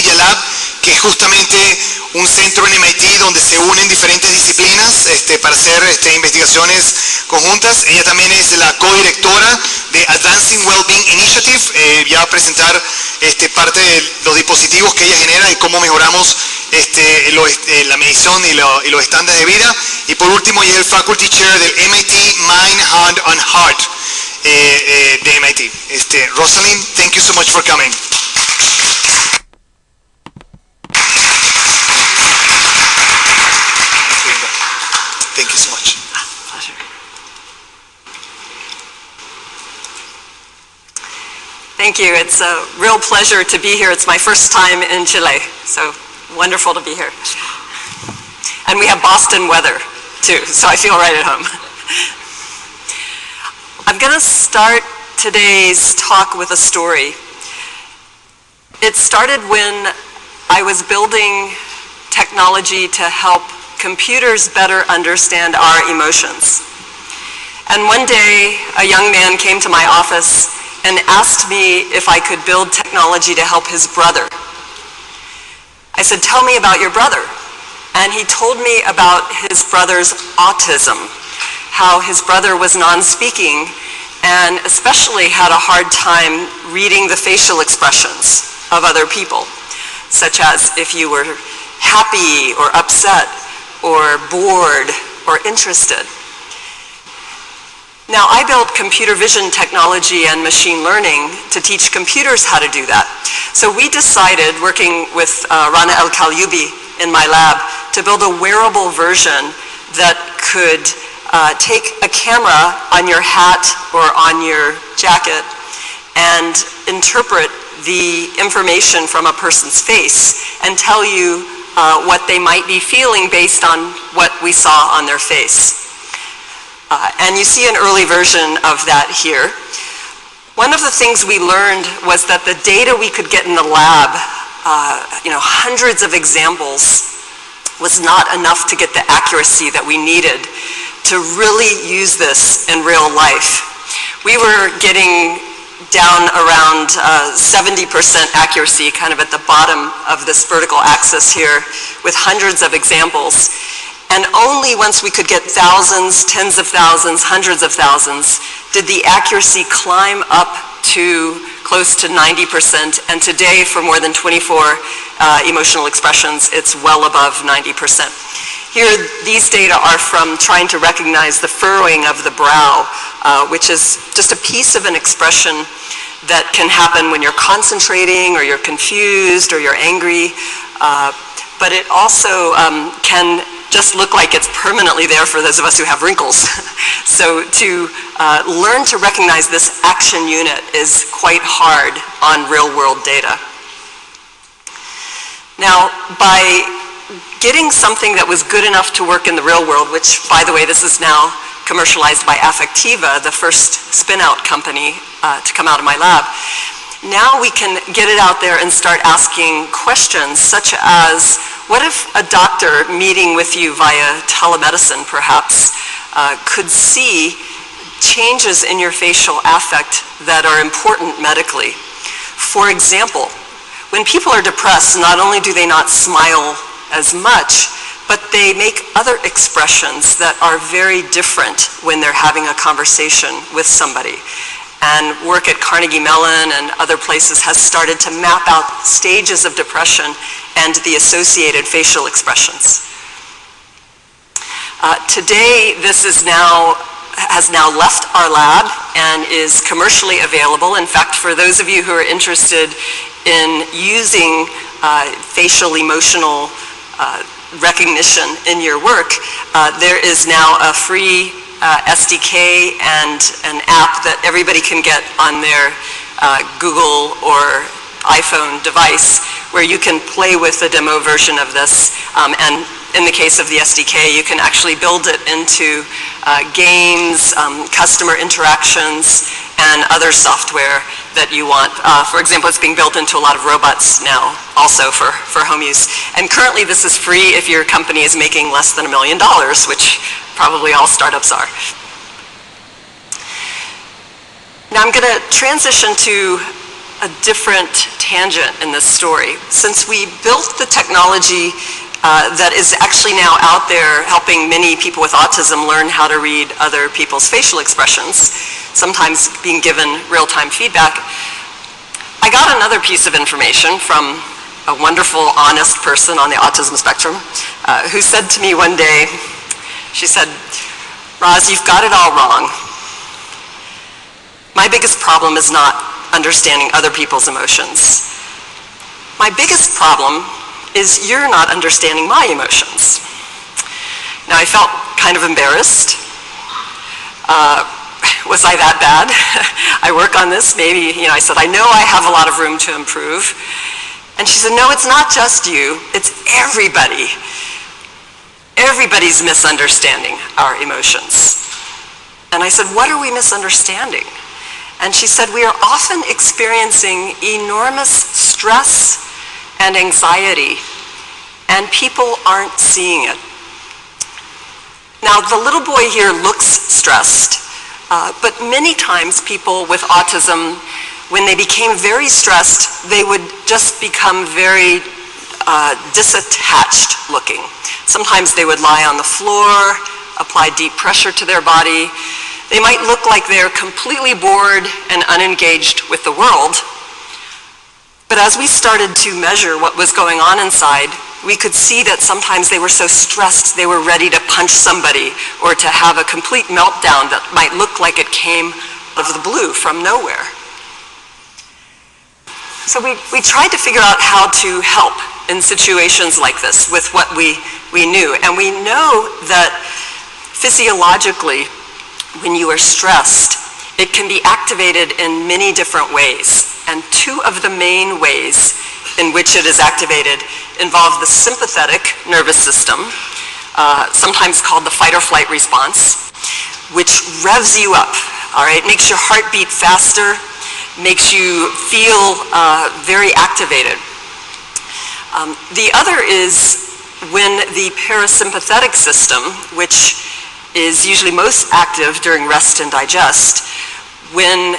Media Lab, que es justamente un centro en MIT donde se unen diferentes disciplinas para hacer investigaciones conjuntas. Ella también es la codirectora de Advancing Wellbeing Initiative. Ya va a presentar parte de los dispositivos que ella genera y cómo mejoramos la medición y los estándares de vida. Y por último, ella es el Faculty Chair del MIT Mind, Hand and Heart de MIT. Rosalind, thank you so much for coming. Thank you so much. Pleasure. Thank you. It's a real pleasure to be here. It's my first time in Chile, so wonderful to be here. And we have Boston weather, too, so I feel right at home. I'm going to start today's talk with a story. It started when I was building technology to help computers better understand our emotions. And one day, a young man came to my office and asked me if I could build technology to help his brother. I said, "Tell me about your brother." And he told me about his brother's autism, how his brother was non-speaking and especially had a hard time reading the facial expressions of other people, such as if you were happy or upset or bored or interested. Now, I built computer vision technology and machine learning to teach computers how to do that. So we decided, working with Rana El-Kalyubi in my lab, to build a wearable version that could take a camera on your hat or on your jacket and interpret the information from a person's face and tell you what they might be feeling based on what we saw on their face. And you see an early version of that here. One of the things we learned was that the data we could get in the lab, hundreds of examples, was not enough to get the accuracy that we needed to really use this in real life. We were getting down around 70% accuracy, kind of at the bottom of this vertical axis here, with hundreds of examples. And only once we could get thousands, tens of thousands, hundreds of thousands, did the accuracy climb up to close to 90%. And today, for more than 24 emotional expressions, it's well above 90%. Here, these data are from trying to recognize the furrowing of the brow, which is just a piece of an expression that can happen when you're concentrating or you're confused or you're angry. But it also can just look like it's permanently there for those of us who have wrinkles. So to learn to recognize this action unit is quite hard on real-world data. Now, by getting something that was good enough to work in the real world, which, by the way, this is now commercialized by Affectiva, the first spin-out company to come out of my lab, now we can get it out there and start asking questions such as, what if a doctor meeting with you via telemedicine, perhaps, could see changes in your facial affect that are important medically? For example, when people are depressed, not only do they not smile as much, but they make other expressions that are very different when they're having a conversation with somebody. And work at Carnegie Mellon and other places has started to map out stages of depression and the associated facial expressions. Today, this has now left our lab and is commercially available. In fact, for those of you who are interested in using facial emotional recognition in your work, there is now a free SDK and an app that everybody can get on their Google or iPhone device, where you can play with a demo version of this. And in the case of the SDK, you can actually build it into games, customer interactions, and other software that you want. For example, it's being built into a lot of robots now, also for home use. And currently, this is free if your company is making less than $1 million, which probably all startups are. Now I'm going to transition to a different tangent in this story. Since we built the technology that is actually now out there helping many people with autism learn how to read other people's facial expressions, sometimes being given real-time feedback, I got another piece of information from a wonderful, honest person on the autism spectrum who said to me one day, she said, "Roz, you've got it all wrong. My biggest problem is not understanding other people's emotions. My biggest problem is you're not understanding my emotions." Now I felt kind of embarrassed. Was I that bad? I work on this, maybe, I said, I know I have a lot of room to improve. And she said, no, it's not just you, it's everybody. Everybody's misunderstanding our emotions. And I said, what are we misunderstanding? And she said, we are often experiencing enormous stress and anxiety, and people aren't seeing it. Now, the little boy here looks stressed, but many times people with autism, when they became very stressed, they would just become very disattached looking. Sometimes they would lie on the floor, apply deep pressure to their body. They might look like they're completely bored and unengaged with the world. But as we started to measure what was going on inside, we could see that sometimes they were so stressed they were ready to punch somebody or to have a complete meltdown that might look like it came out of the blue from nowhere. So we tried to figure out how to help in situations like this with what we knew. And we know that physiologically, when you are stressed, it can be activated in many different ways. And two of the main ways in which it is activated involve the sympathetic nervous system, sometimes called the fight or flight response, which revs you up, all right? Makes your heart beat faster, makes you feel very activated. The other is when the parasympathetic system, which is usually most active during rest and digest, when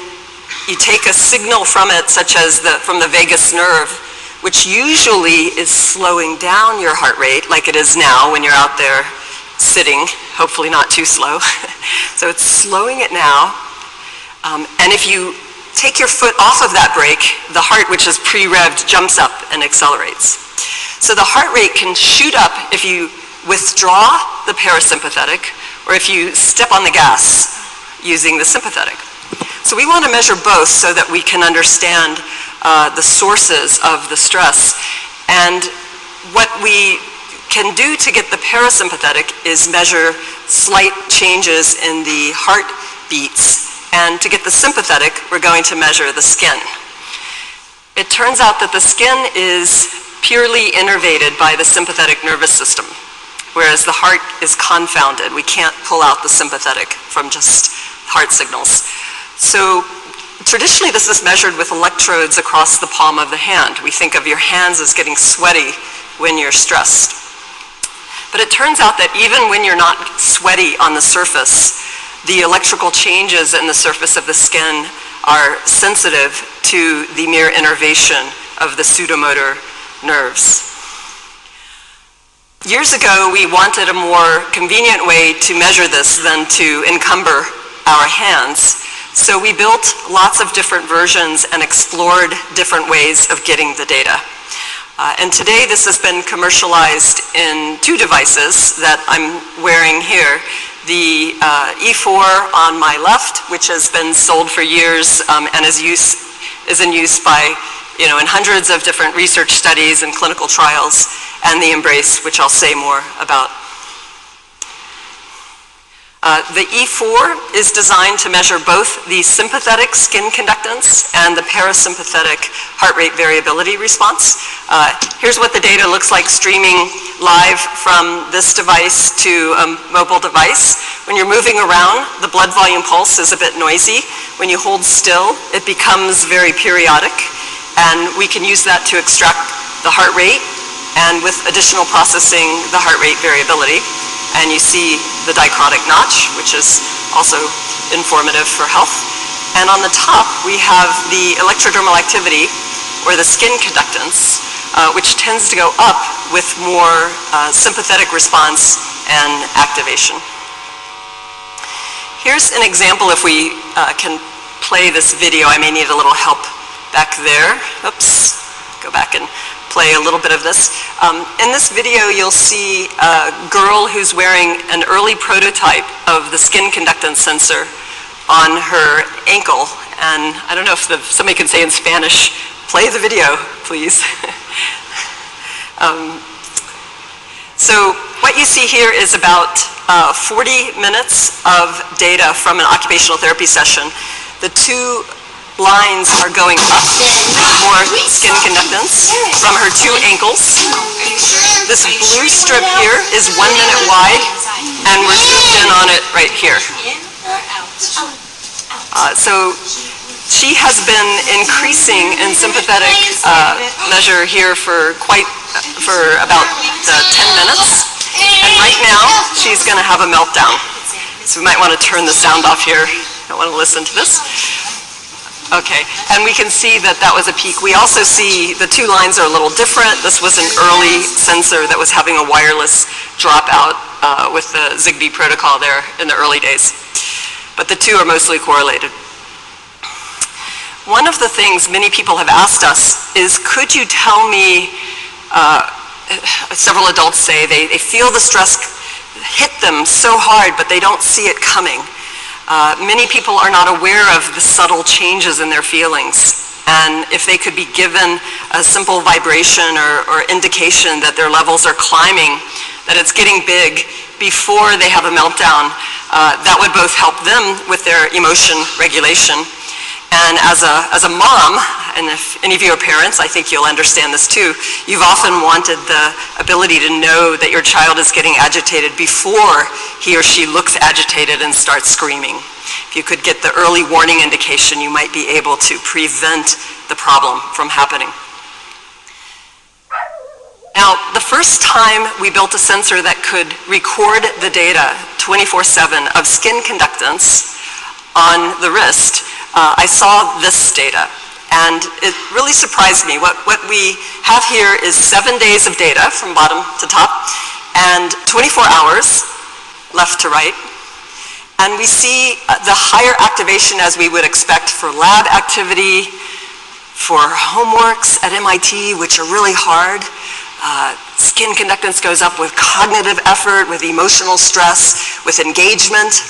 you take a signal from it, such as from the vagus nerve, which usually is slowing down your heart rate, like it is now when you're out there sitting, hopefully not too slow. So it's slowing it now. And if you take your foot off of that brake, the heart, which is pre-revved, jumps up and accelerates. So the heart rate can shoot up if you withdraw the parasympathetic or if you step on the gas using the sympathetic. So we want to measure both so that we can understand the sources of the stress. And what we can do to get the parasympathetic is measure slight changes in the heart beats. And to get the sympathetic, we're going to measure the skin. It turns out that the skin is purely innervated by the sympathetic nervous system, whereas the heart is confounded. We can't pull out the sympathetic from just heart signals. So traditionally this is measured with electrodes across the palm of the hand. We think of your hands as getting sweaty when you're stressed. But it turns out that even when you're not sweaty on the surface, the electrical changes in the surface of the skin are sensitive to the mere innervation of the pseudomotor nerves. Years ago, we wanted a more convenient way to measure this than to encumber our hands. So we built lots of different versions and explored different ways of getting the data. And today this has been commercialized in two devices that I'm wearing here. The E4 on my left, which has been sold for years and is in use by, in hundreds of different research studies and clinical trials, and the Embrace, which I'll say more about. The E4 is designed to measure both the sympathetic skin conductance and the parasympathetic heart rate variability response. Here's what the data looks like streaming live from this device to a mobile device. When you're moving around, the blood volume pulse is a bit noisy. When you hold still, it becomes very periodic, and we can use that to extract the heart rate, and with additional processing, the heart rate variability. And you see the dichrotic notch, which is also informative for health. And on the top, we have the electrodermal activity, or the skin conductance, which tends to go up with more sympathetic response and activation. Here's an example if we can play this video. I may need a little help back there. Oops, go back and play a little bit of this. In this video, you'll see a girl who's wearing an early prototype of the skin conductance sensor on her ankle. And I don't know if somebody can say in Spanish, play the video, please. So what you see here is about 40 minutes of data from an occupational therapy session. The two lines are going up, more skin conductance from her two ankles. This blue strip here is 1 minute wide, and we're zoomed in on it right here. So she has been increasing in sympathetic measure here for about 10 minutes. And right now, she's going to have a meltdown. So we might want to turn the sound off here. I don't want to listen to this. Okay, and we can see that that was a peak. We also see the two lines are a little different. This was an early sensor that was having a wireless dropout with the Zigbee protocol there in the early days. But the two are mostly correlated. One of the things many people have asked us is, could you tell me, several adults say they feel the stress hit them so hard, but they don't see it coming. Many people are not aware of the subtle changes in their feelings. And if they could be given a simple vibration or indication that their levels are climbing, that it's getting big before they have a meltdown, that would both help them with their emotion regulation. And as a mom, and if any of you are parents, I think you'll understand this too, you've often wanted the ability to know that your child is getting agitated before he or she looks agitated and starts screaming. If you could get the early warning indication, you might be able to prevent the problem from happening. Now, the first time we built a sensor that could record the data 24/7 of skin conductance on the wrist, I saw this data, and it really surprised me. What we have here is 7 days of data from bottom to top, and 24 hours left to right. And we see the higher activation as we would expect for lab activity, for homeworks at MIT, which are really hard. Skin conductance goes up with cognitive effort, with emotional stress, with engagement.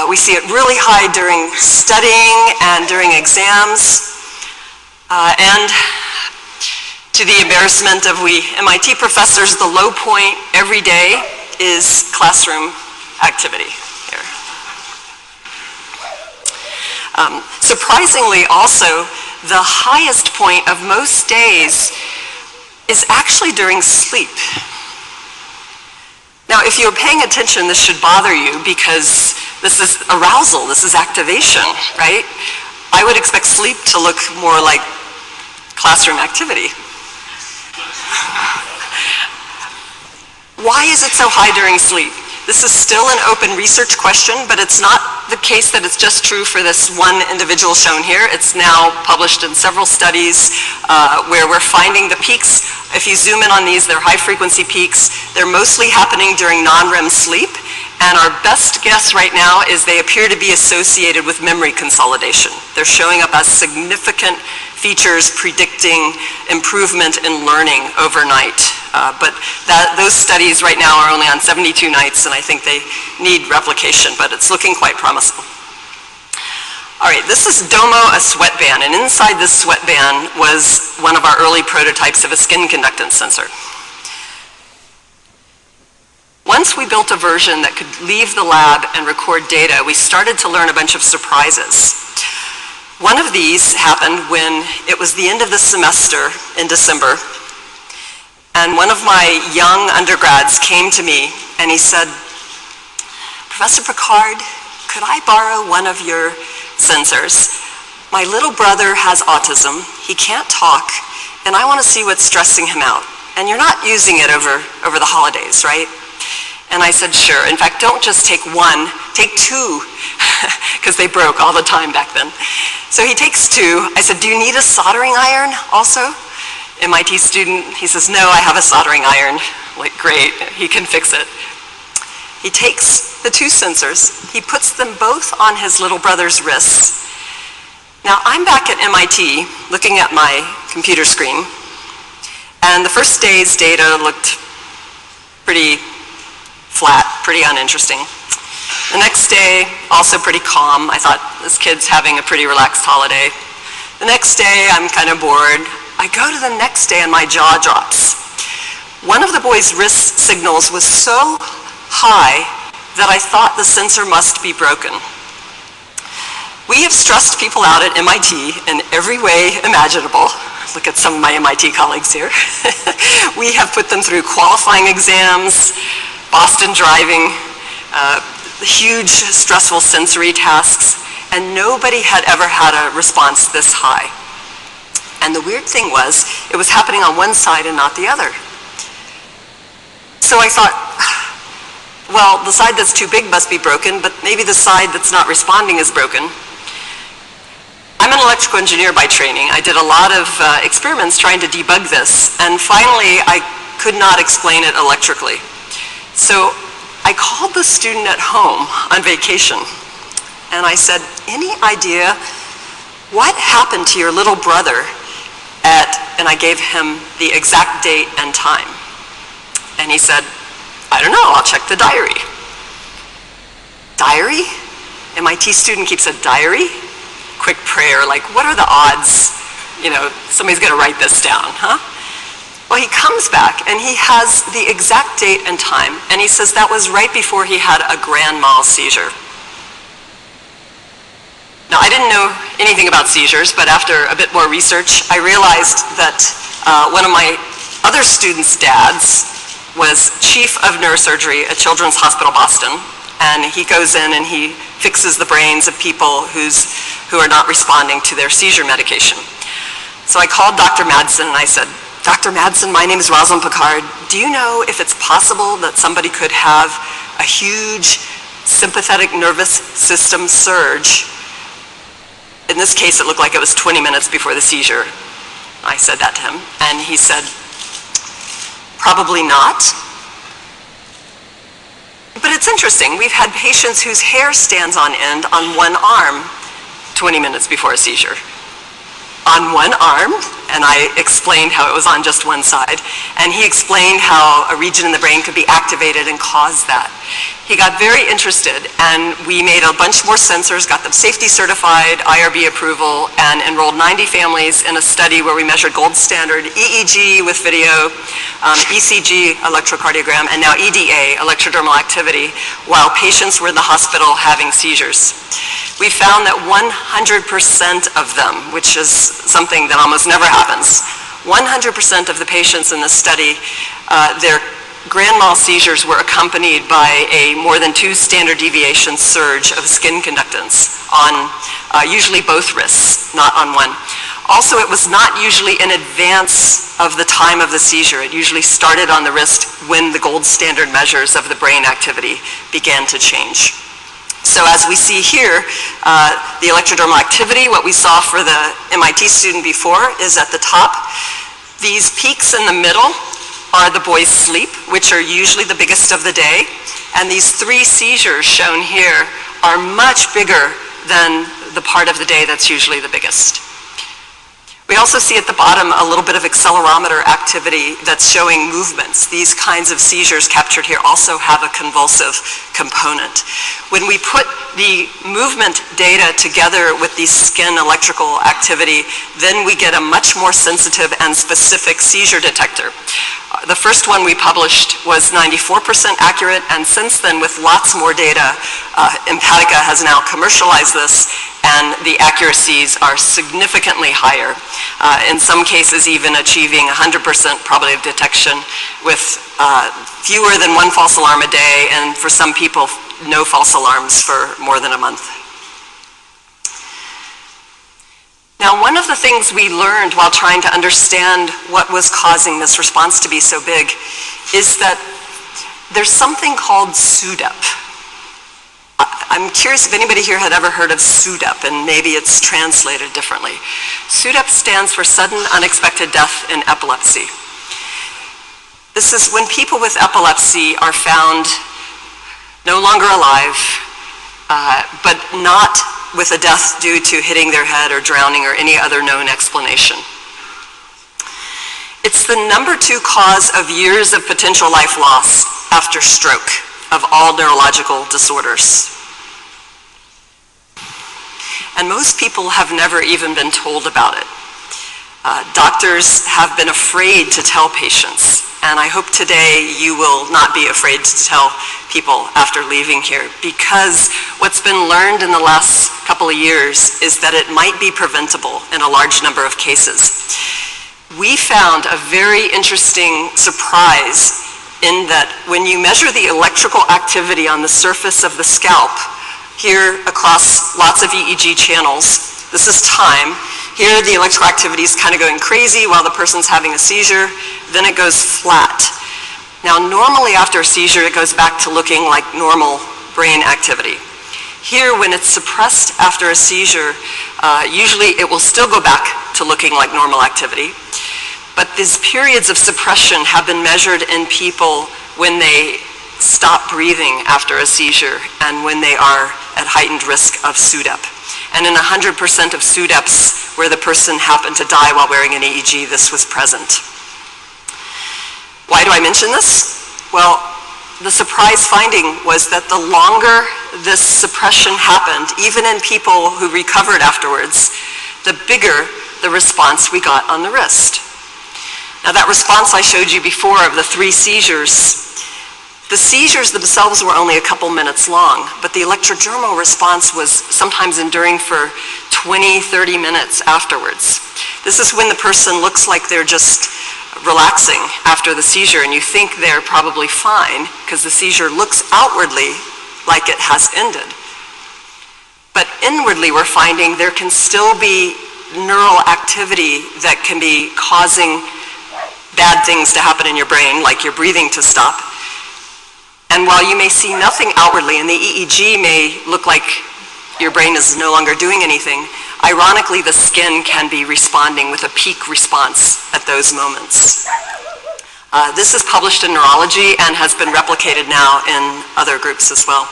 We see it really high during studying and during exams. And to the embarrassment of we MIT professors, the low point every day is classroom activity here. Surprisingly also, the highest point of most days is actually during sleep. Now, if you're paying attention, this should bother you because this is arousal, this is activation, right? I would expect sleep to look more like classroom activity. Why is it so high during sleep? This is still an open research question, but it's not the case that it's just true for this one individual shown here. It's now published in several studies where we're finding the peaks. If you zoom in on these, they're high frequency peaks. They're mostly happening during non-REM sleep. And our best guess right now is they appear to be associated with memory consolidation. They're showing up as significant features predicting improvement in learning overnight. But those studies right now are only on 72 nights, and I think they need replication, but it's looking quite promising. All right, this is Domo, a sweatband, and inside this sweatband was one of our early prototypes of a skin conductance sensor. Once we built a version that could leave the lab and record data, we started to learn a bunch of surprises. One of these happened when it was the end of the semester in December, and one of my young undergrads came to me and he said, "Professor Picard, could I borrow one of your sensors? My little brother has autism, he can't talk, and I want to see what's stressing him out. And you're not using it over the holidays, right?" And I said, "Sure. In fact, don't just take one, take 2, because they broke all the time back then. So he takes 2. I said, do you need a soldering iron also? MIT student, he says, no, I have a soldering iron. Like, great, he can fix it. He takes the 2 sensors, he puts them both on his little brother's wrists. Now, I'm back at MIT looking at my computer screen, and the first day's data looked pretty flat, pretty uninteresting. The next day, also pretty calm. I thought, this kid's having a pretty relaxed holiday. The next day, I'm kind of bored. I go to the next day and my jaw drops. One of the boys' wrist signals was so high that I thought the sensor must be broken. We have stressed people out at MIT in every way imaginable. Look at some of my MIT colleagues here. We have put them through qualifying exams, Boston driving, huge stressful sensory tasks, and nobody had ever had a response this high. And the weird thing was, it was happening on one side and not the other. So I thought, well, the side that's too big must be broken, but maybe the side that's not responding is broken. I'm an electrical engineer by training. I did a lot of experiments trying to debug this, and finally I could not explain it electrically. So I called the student at home on vacation, and I said, any idea what happened to your little brother and I gave him the exact date and time. And he said, I don't know, I'll check the diary. Diary? MIT student keeps a diary? Quick prayer, like, what are the odds? You know, somebody's gonna write this down, huh? Well, he comes back and he has the exact date and time, and he says that was right before he had a grand mal seizure. Now, I didn't know anything about seizures, but after a bit more research, I realized that one of my other students' dads was chief of neurosurgery at Children's Hospital Boston, and he goes in and he fixes the brains of people who are not responding to their seizure medication. So I called Dr. Madsen and I said, Dr. Madsen, my name is Rosalind Picard. Do you know if it's possible that somebody could have a huge sympathetic nervous system surge? In this case, it looked like it was 20 minutes before the seizure. I said that to him, and he said, probably not. But it's interesting. We've had patients whose hair stands on end on one arm 20 minutes before a seizure. On one arm, and I explained how it was on just one side, and he explained how a region in the brain could be activated and cause that. He got very interested, and we made a bunch more sensors, got them safety certified, IRB approval, and enrolled 90 families in a study where we measured gold standard EEG with video, ECG, electrocardiogram, and now EDA, electrodermal activity, while patients were in the hospital having seizures. We found that 100% of them, which is something that almost never happens, 100% of the patients in this study, their grand mal seizures were accompanied by a more than 2 standard deviation surge of skin conductance on usually both wrists, not on one. Also, it was not usually in advance of the time of the seizure. It usually started on the wrist when the gold standard measures of the brain activity began to change. So as we see here, the electrodermal activity, what we saw for the MIT student before is at the top. These peaks in the middle are the boy's sleep, which are usually the biggest of the day. And these 3 seizures shown here are much bigger than the part of the day that's usually the biggest. We also see at the bottom a little bit of accelerometer activity that's showing movements. These kinds of seizures captured here also have a convulsive component. When we put the movement data together with the skin electrical activity, then we get a much more sensitive and specific seizure detector. The first one we published was 94% accurate, and since then, with lots more data, Empatica has now commercialized this, and the accuracies are significantly higher. In some cases, even achieving 100% probability of detection with fewer than 1 false alarm a day, and for some people, no false alarms for more than a month. Now, one of the things we learned while trying to understand what was causing this response to be so big is that there's something called SUDEP. I'm curious if anybody here had ever heard of SUDEP, and maybe it's translated differently. SUDEP stands for Sudden Unexpected Death in Epilepsy. This is when people with epilepsy are found no longer alive, but not with a death due to hitting their head or drowning or any other known explanation. It's the #2 cause of years of potential life loss after stroke of all neurological disorders. And most people have never even been told about it. Doctors have been afraid to tell patients, and I hope today you will not be afraid to tell people after leaving here, because what's been learned in the last couple of years is that it might be preventable in a large number of cases. We found a very interesting surprise in that when you measure the electrical activity on the surface of the scalp, here across lots of EEG channels, this is time. Here the electrical activity is kind of going crazy while the person's having a seizure, then it goes flat. Now normally after a seizure it goes back to looking like normal brain activity. Here when it's suppressed after a seizure, usually it will still go back to looking like normal activity. But these periods of suppression have been measured in people when they stop breathing after a seizure and when they are at heightened risk of SUDEP. And in 100% of SUDEPs where the person happened to die while wearing an EEG, this was present. Why do I mention this? Well, the surprise finding was that the longer this suppression happened, even in people who recovered afterwards, the bigger the response we got on the wrist. Now that response I showed you before of the 3 seizures, the seizures themselves were only a couple minutes long, but the electrodermal response was sometimes enduring for 20, 30 minutes afterwards. This is when the person looks like they're just relaxing after the seizure, and you think they're probably fine because the seizure looks outwardly like it has ended. But inwardly we're finding there can still be neural activity that can be causing bad things to happen in your brain, like your breathing to stop. And while you may see nothing outwardly, and the EEG may look like your brain is no longer doing anything, ironically the skin can be responding with a peak response at those moments. This is published in Neurology and has been replicated now in other groups as well.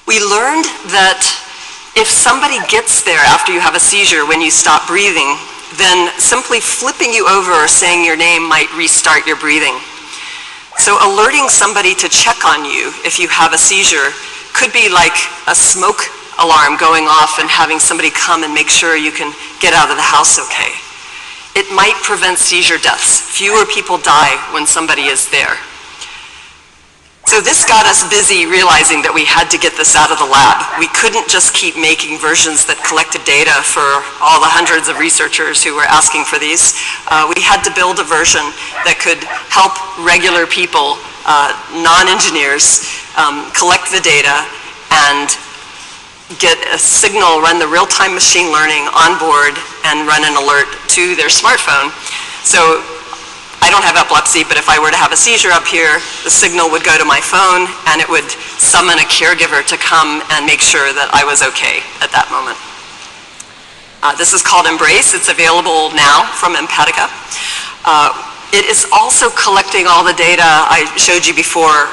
We learned that if somebody gets there after you have a seizure when you stop breathing, then simply flipping you over or saying your name might restart your breathing. So alerting somebody to check on you if you have a seizure could be like a smoke alarm going off and having somebody come and make sure you can get out of the house okay. It might prevent seizure deaths. Fewer people die when somebody is there. So this got us busy realizing that we had to get this out of the lab. We couldn't just keep making versions that collected data for all the hundreds of researchers who were asking for these. We had to build a version that could help regular people, non-engineers, collect the data and get a signal, run the real-time machine learning on board and run an alert to their smartphone. So I don't have epilepsy, but if I were to have a seizure up here, the signal would go to my phone and it would summon a caregiver to come and make sure that I was okay at that moment. This is called Embrace. It's available now from Empatica. It is also collecting all the data I showed you before,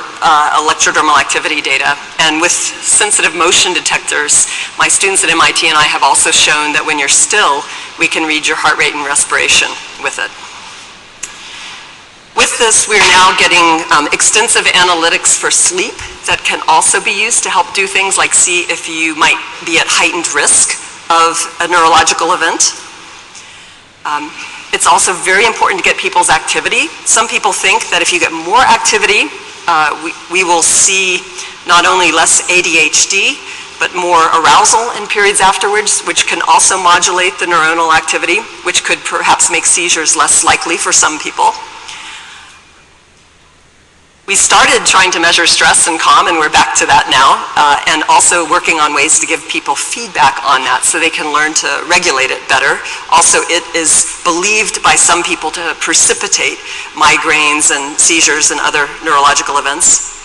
electrodermal activity data. And with sensitive motion detectors, my students at MIT and I have also shown that when you're still, we can read your heart rate and respiration with it. With this, we're now getting extensive analytics for sleep that can also be used to help do things like see if you might be at heightened risk of a neurological event. It's also very important to get people's activity. Some people think that if you get more activity, we will see not only less ADHD, but more arousal in periods afterwards, which can also modulate the neuronal activity, which could perhaps make seizures less likely for some people. We started trying to measure stress and calm, and we're back to that now, and also working on ways to give people feedback on that so they can learn to regulate it better. Also, it is believed by some people to precipitate migraines and seizures and other neurological events.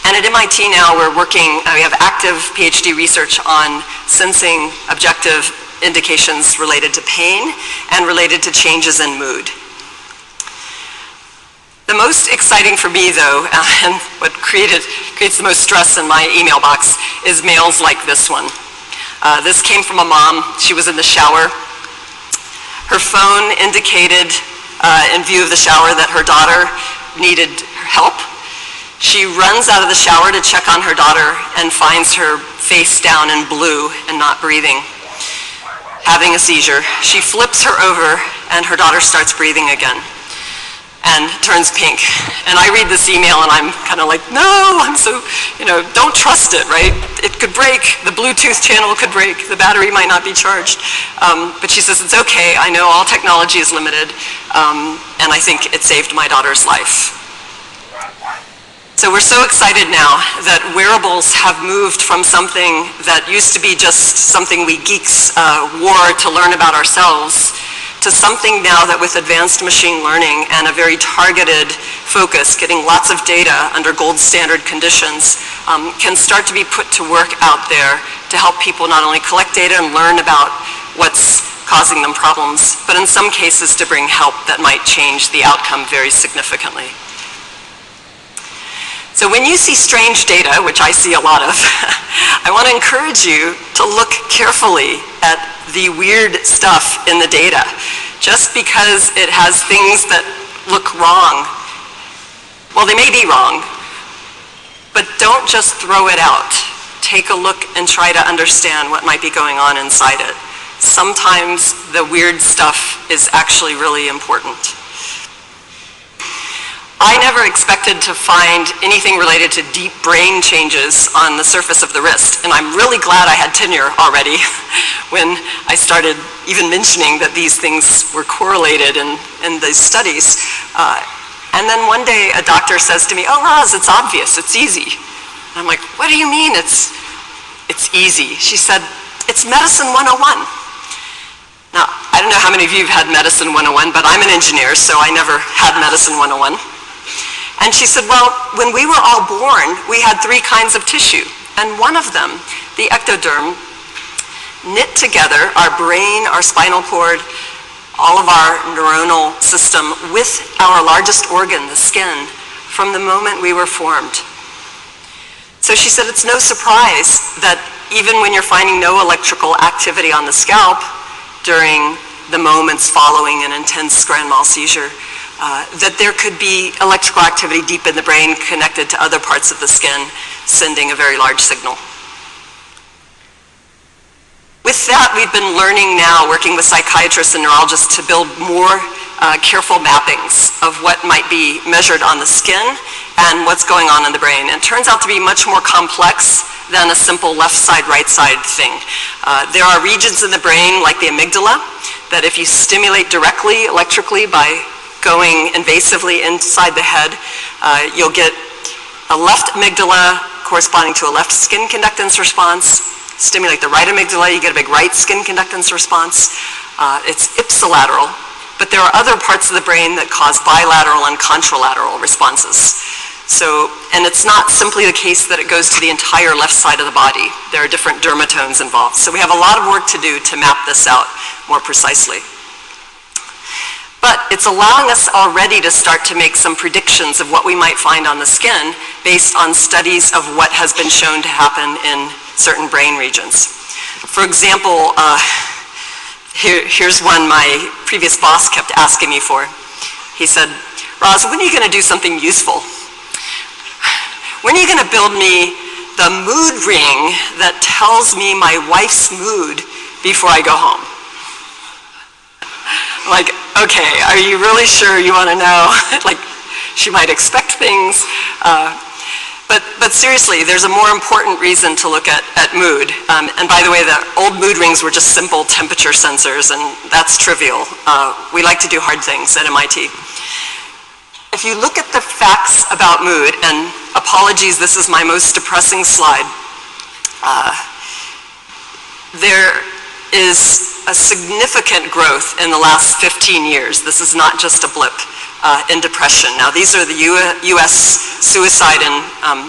And at MIT now we're working, we have active PhD research on sensing objective indications related to pain and related to changes in mood. The most exciting for me though, and what creates the most stress in my email box, is mails like this one. This came from a mom. She was in the shower. Her phone indicated in view of the shower that her daughter needed help. She runs out of the shower to check on her daughter and finds her face down in blue and not breathing, having a seizure. She flips her over and her daughter starts breathing again and turns pink. And I read this email and I'm kind of like, no, I'm so, don't trust it, right? It could break, the Bluetooth channel could break, the battery might not be charged. But she says, it's okay, I know all technology is limited, and I think it saved my daughter's life. So we're so excited now that wearables have moved from something that used to be just something we geeks wore to learn about ourselves to something now that with advanced machine learning and a very targeted focus, getting lots of data under gold standard conditions, can start to be put to work out there to help people not only collect data and learn about what's causing them problems, but in some cases to bring help that might change the outcome very significantly. So when you see strange data, which I see a lot of, I want to encourage you to look carefully at the weird stuff in the data. Just because it has things that look wrong, well, they may be wrong, but don't just throw it out. Take a look and try to understand what might be going on inside it. Sometimes the weird stuff is actually really important. I never expected to find anything related to deep brain changes on the surface of the wrist, and I'm really glad I had tenure already when I started even mentioning that these things were correlated in these studies. And then one day a doctor says to me, oh, Roz, it's obvious, it's easy. And I'm like, what do you mean it's easy? She said, it's medicine 101. Now, I don't know how many of you have had medicine 101, but I'm an engineer, so I never had medicine 101. And she said, well, when we were all born, we had 3 kinds of tissue. And one of them, the ectoderm, knit together our brain, our spinal cord, all of our neuronal system with our largest organ, the skin, from the moment we were formed. So she said it's no surprise that even when you're finding no electrical activity on the scalp during the moments following an intense grand mal seizure, that there could be electrical activity deep in the brain connected to other parts of the skin, sending a very large signal. With that, we've been learning now, working with psychiatrists and neurologists, to build more careful mappings of what might be measured on the skin and what's going on in the brain. And it turns out to be much more complex than a simple left side, right side thing. There are regions in the brain, like the amygdala, that if you stimulate directly electrically by going invasively inside the head, you'll get a left amygdala corresponding to a left skin conductance response. Stimulate the right amygdala, you get a big right skin conductance response. It's ipsilateral, but there are other parts of the brain that cause bilateral and contralateral responses. So, and it's not simply the case that it goes to the entire left side of the body. There are different dermatomes involved. So we have a lot of work to do to map this out more precisely. But it's allowing us already to start to make some predictions of what we might find on the skin based on studies of what has been shown to happen in certain brain regions. For example, here's one my previous boss kept asking me for. He said, Roz, when are you going to do something useful? When are you going to build me the mood ring that tells me my wife's mood before I go home? Like, okay, are you really sure you want to know? Like, she might expect things. But seriously, there's a more important reason to look at mood. And by the way, the old mood rings were just simple temperature sensors, and that's trivial. We like to do hard things at MIT. If you look at the facts about mood, and apologies, this is my most depressing slide, there is a significant growth in the last 15 years. This is not just a blip in depression. Now, these are the US suicide and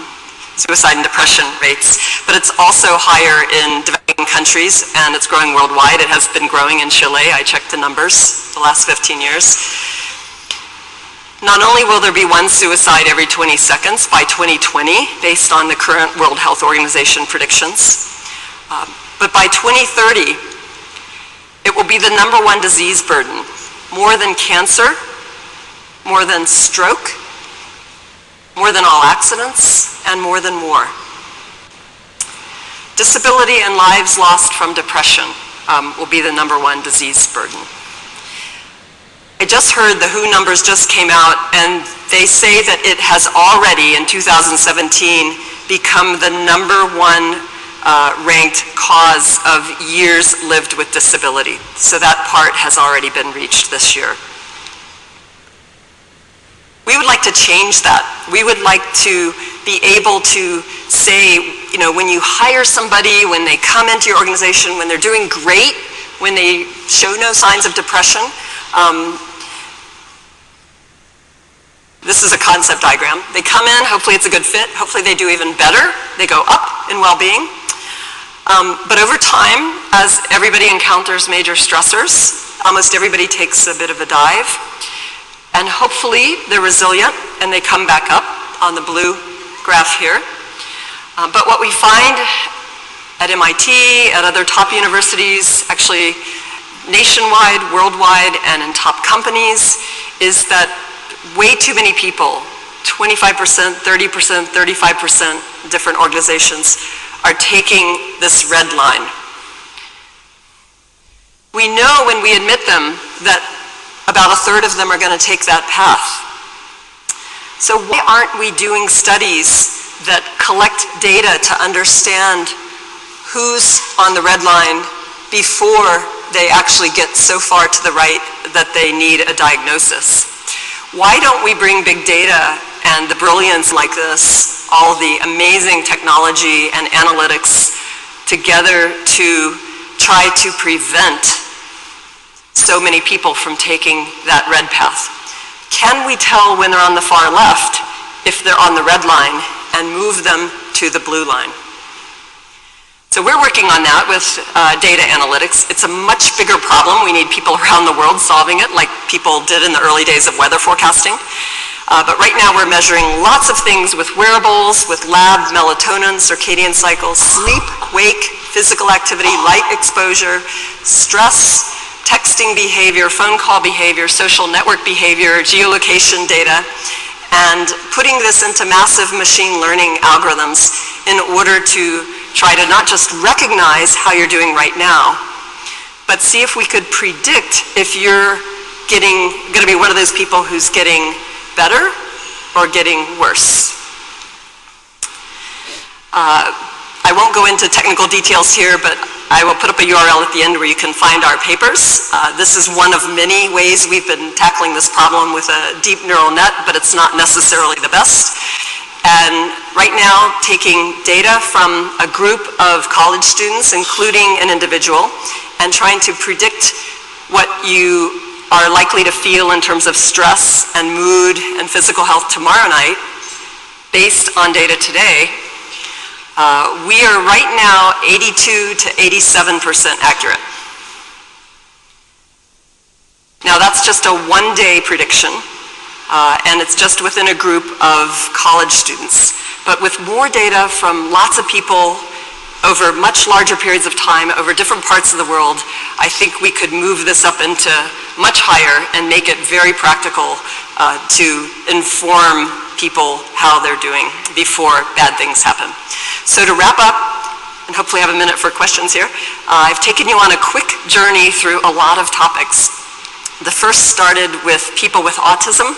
suicide and depression rates, but it's also higher in developing countries, and it's growing worldwide. It has been growing in Chile. I checked the numbers the last 15 years. Not only will there be one suicide every 20 seconds by 2020, based on the current World Health Organization predictions, but by 2030, it will be the #1 disease burden, more than cancer, more than stroke, more than all accidents, and more than war. Disability and lives lost from depression will be the #1 disease burden. I just heard the WHO numbers just came out, and they say that it has already, in 2017, become the #1 ranked cause of years lived with disability. So that part has already been reached this year. We would like to change that. We would like to be able to say, you know, when you hire somebody, when they come into your organization, when they're doing great, when they show no signs of depression, this is a concept diagram. They come in, hopefully it's a good fit, hopefully they do even better, they go up in well-being. But over time, as everybody encounters major stressors, almost everybody takes a bit of a dive. And hopefully they're resilient and they come back up on the blue graph here. But what we find at MIT, at other top universities, actually nationwide, worldwide, and in top companies, is that way too many people, 25%, 30%, 35%, different organizations, are taking this red line. We know when we admit them that about 1/3 of them are going to take that path. So why aren't we doing studies that collect data to understand who's on the red line before they actually get so far to the right that they need a diagnosis? Why don't we bring big data and the brilliance like this, all the amazing technology and analytics together to try to prevent so many people from taking that red path? Can we tell when they're on the far left if they're on the red line and move them to the blue line? So we're working on that with data analytics. It's a much bigger problem. We need people around the world solving it, like people did in the early days of weather forecasting. But right now we're measuring lots of things with wearables, with lab melatonin, circadian cycles, sleep, wake, physical activity, light exposure, stress, texting behavior, phone call behavior, social network behavior, geolocation data, and putting this into massive machine learning algorithms in order to try to not just recognize how you're doing right now, but see if we could predict if you're going to be one of those people who's getting better or getting worse. I won't go into technical details here, but I will put up a URL at the end where you can find our papers. This is one of many ways we've been tackling this problem with a deep neural net, but it's not necessarily the best. And right now, taking data from a group of college students, including an individual, and trying to predict what you are likely to feel in terms of stress and mood and physical health tomorrow night, based on data today, we are right now 82 to 87% accurate. Now that's just a one-day prediction, and it's just within a group of college students. But with more data from lots of people over much larger periods of time, over different parts of the world, I think we could move this up into much higher and make it very practical to inform people how they're doing before bad things happen. So to wrap up, and hopefully I have a minute for questions here, I've taken you on a quick journey through a lot of topics. The first started with people with autism,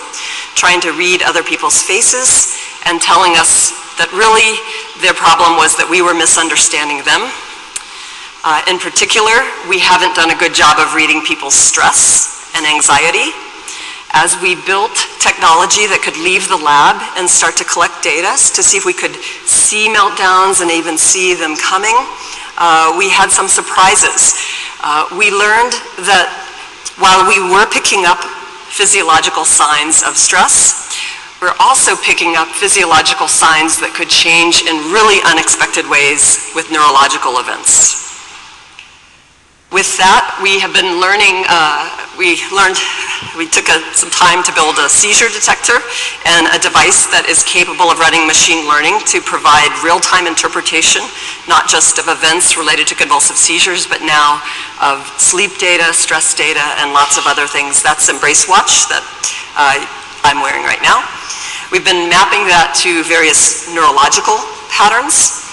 trying to read other people's faces and telling us that really their problem was that we were misunderstanding them. In particular, we haven't done a good job of reading people's stress and anxiety. As we built technology that could leave the lab and start to collect data to see if we could see meltdowns and even see them coming, we had some surprises. We learned that while we were picking up physiological signs of stress, we're also picking up physiological signs that could change in really unexpected ways with neurological events. With that, we have been learning, we took some time to build a seizure detector and a device that is capable of running machine learning to provide real-time interpretation, not just of events related to convulsive seizures, but now of sleep data, stress data, and lots of other things. That's Embrace Watch that I'm wearing right now. We've been mapping that to various neurological patterns.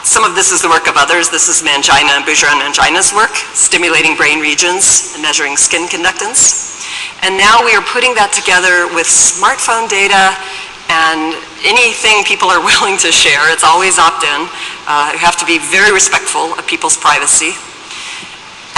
Some of this is the work of others. This is Mangina and Bujaran-Mangina's work, stimulating brain regions and measuring skin conductance. And now we are putting that together with smartphone data and anything people are willing to share. It's always opt-in. You have to be very respectful of people's privacy.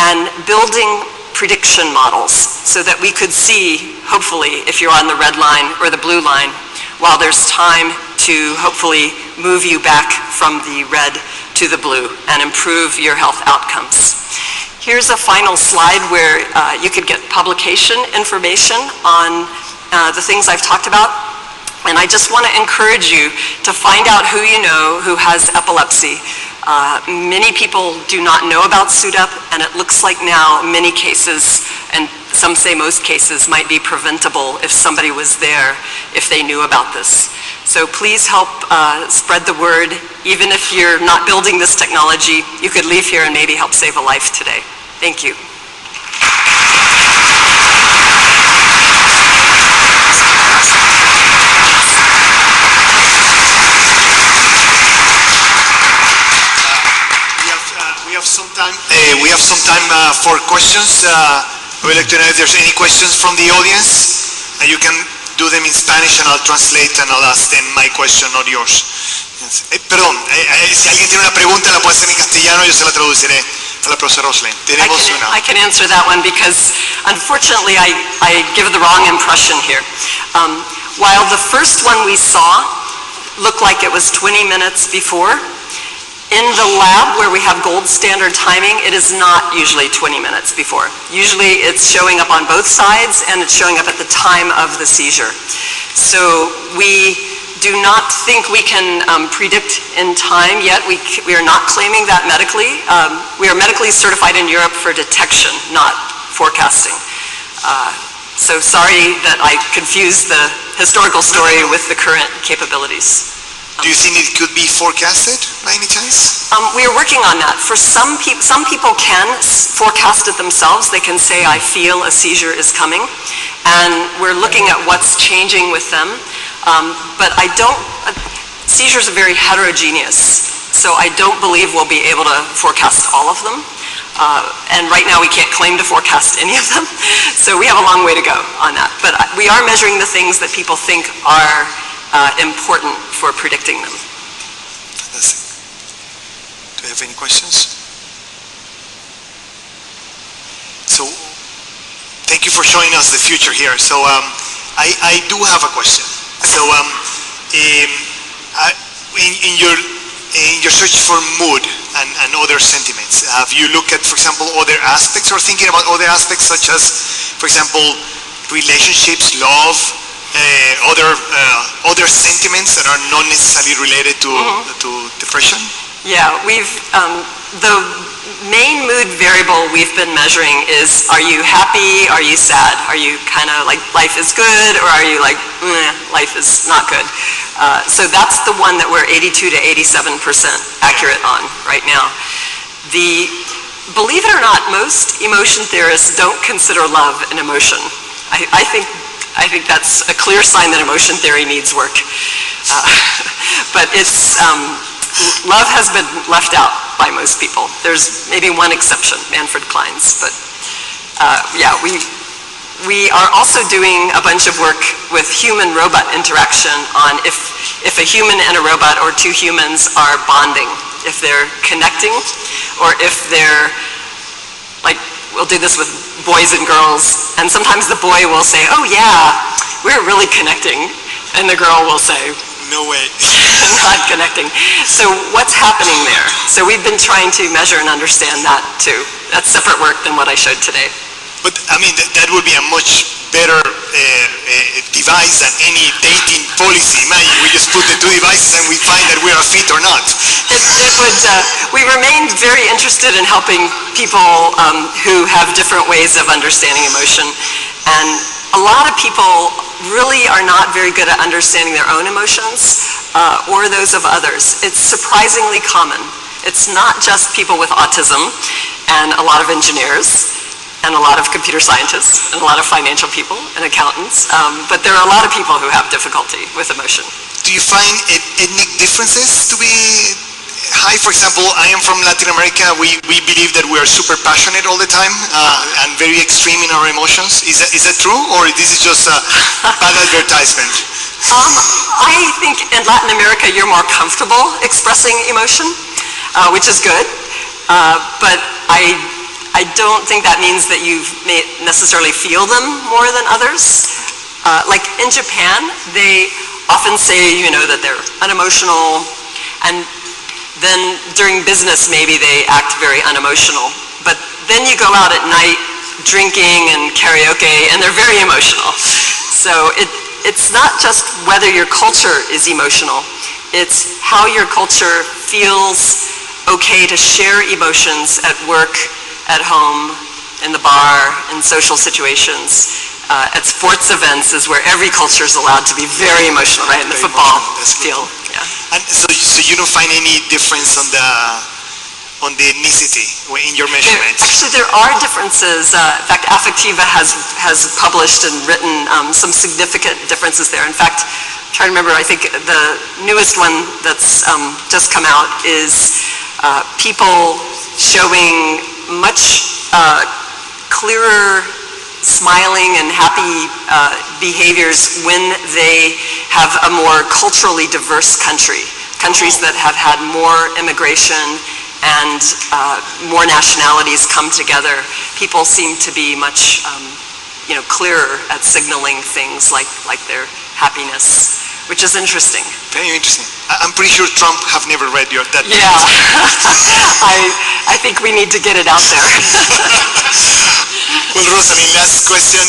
And building prediction models so that we could see, hopefully, if you're on the red line or the blue line, while there's time to hopefully move you back from the red to the blue and improve your health outcomes. Here's a final slide where you could get publication information on the things I've talked about. And I just want to encourage you to find out who you know who has epilepsy. Many people do not know about SUDEP, and it looks like now many cases, and some say most cases, might be preventable if somebody was there, if they knew about this. So please help spread the word. Even if you're not building this technology, you could leave here and maybe help save a life today. Thank you. We have some time for questions. I would like to know if there's any questions from the audience. And you can do them in Spanish and I'll translate and I'll ask them my question, not yours. Perdón, si alguien tiene una pregunta la puede hacer en castellano, yo se la traduciré a la profesora Rosalind. I can answer that one because unfortunately I give the wrong impression here. While the first one we saw looked like it was 20 minutes before, in the lab where we have gold standard timing, it is not usually 20 minutes before. Usually it's showing up on both sides and it's showing up at the time of the seizure. So we do not think we can predict in time yet. We are not claiming that medically. We are medically certified in Europe for detection, not forecasting. So sorry that I confused the historical story with the current capabilities. Do you think it could be forecasted by any chance? We are working on that. For some people can forecast it themselves. They can say, I feel a seizure is coming. And we're looking at what's changing with them. But seizures are very heterogeneous. So I don't believe we'll be able to forecast all of them. And right now we can't claim to forecast any of them. So we have a long way to go on that. But we are measuring the things that people think are important for predicting them. Fantastic. Do you have any questions? So, thank you for showing us the future here. So, I do have a question. So, in your search for mood and other sentiments, have you looked at, for example, other aspects or thinking about other aspects such as, for example, relationships, love, other sentiments that are not necessarily related to depression? Yeah, the main mood variable we've been measuring is, are you happy, are you sad? Are you kind of like, life is good, or are you like, life is not good? So that's the one that we're 82 to 87% accurate on right now. Believe it or not, most emotion theorists don't consider love an emotion. I think that's a clear sign that emotion theory needs work. But love has been left out by most people. There's maybe one exception, Manfred Klein's, but yeah, we are also doing a bunch of work with human-robot interaction on if a human and a robot or two humans are bonding, if they're connecting, or if they're, like, we'll do this with boys and girls, and sometimes the boy will say, oh yeah, we're really connecting, and the girl will say, no way. Not connecting. So what's happening there? So we've been trying to measure and understand that too. That's separate work than what I showed today. But I mean, that would be a much better device than any dating policy. Imagine, we just put the two devices and we find that we are fit or not. We remained very interested in helping people who have different ways of understanding emotion. And a lot of people really are not very good at understanding their own emotions or those of others. It's surprisingly common. It's not just people with autism and a lot of engineers and a lot of computer scientists and a lot of financial people and accountants, but there are a lot of people who have difficulty with emotion. Do you find ethnic differences to be high? For example, I am from Latin America. We believe that we are super passionate all the time and very extreme in our emotions. Is that true, or this is just a bad advertisement? I think in Latin America you're more comfortable expressing emotion, which is good, but I don't think that means that you may necessarily feel them more than others. Like in Japan, they often say, that they're unemotional, and then during business maybe they act very unemotional. But then you go out at night drinking and karaoke and they're very emotional. So it's not just whether your culture is emotional, it's how your culture feels okay to share emotions at work, at home, in the bar, in social situations. At sports events is where every culture is allowed to be very emotional, right? In the football field, yeah. And so you don't find any difference on the ethnicity in your measurements? Actually, there are differences. In fact, Affectiva has published and written some significant differences there. In fact, I'm trying to remember, I think the newest one that's just come out is people showing much clearer smiling and happy behaviors when they have a more culturally diverse country. Countries that have had more immigration and more nationalities come together. People seem to be much clearer at signaling things like their happiness, which is interesting. Very interesting. I'm pretty sure Trump have never read that. Yeah, I think we need to get it out there. Well, Rosalind, last question.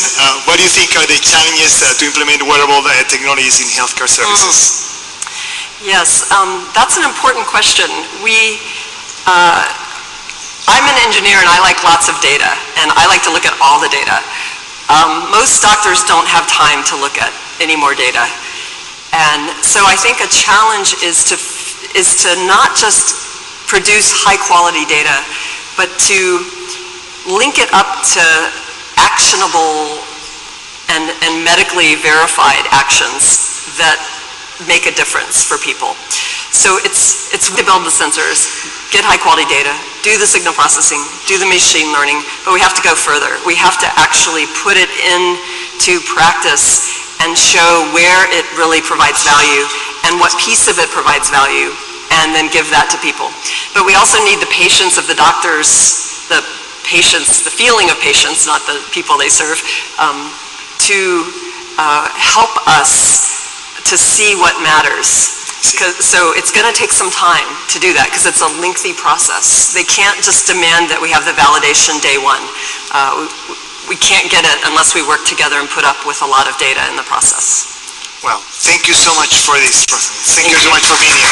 What do you think are the challenges to implement wearable technologies in healthcare services? Yes, that's an important question. I'm an engineer and I like lots of data, and I like to look at all the data. Most doctors don't have time to look at any more data. And so I think a challenge is to not just produce high quality data, but to link it up to actionable and medically verified actions that make a difference for people. So it's to build the sensors, get high quality data, do the signal processing, do the machine learning, but we have to go further. We have to actually put it into practice and show where it really provides value and what piece of it provides value, and then give that to people. But we also need the patience of the doctors, the feeling of patients, not the people they serve, to help us to see what matters. So it's going to take some time to do that because it's a lengthy process. They can't just demand that we have the validation day one. We can't get it unless we work together and put up with a lot of data in the process. Well, thank you so much for this, Rosalind. Thank you so much for being here.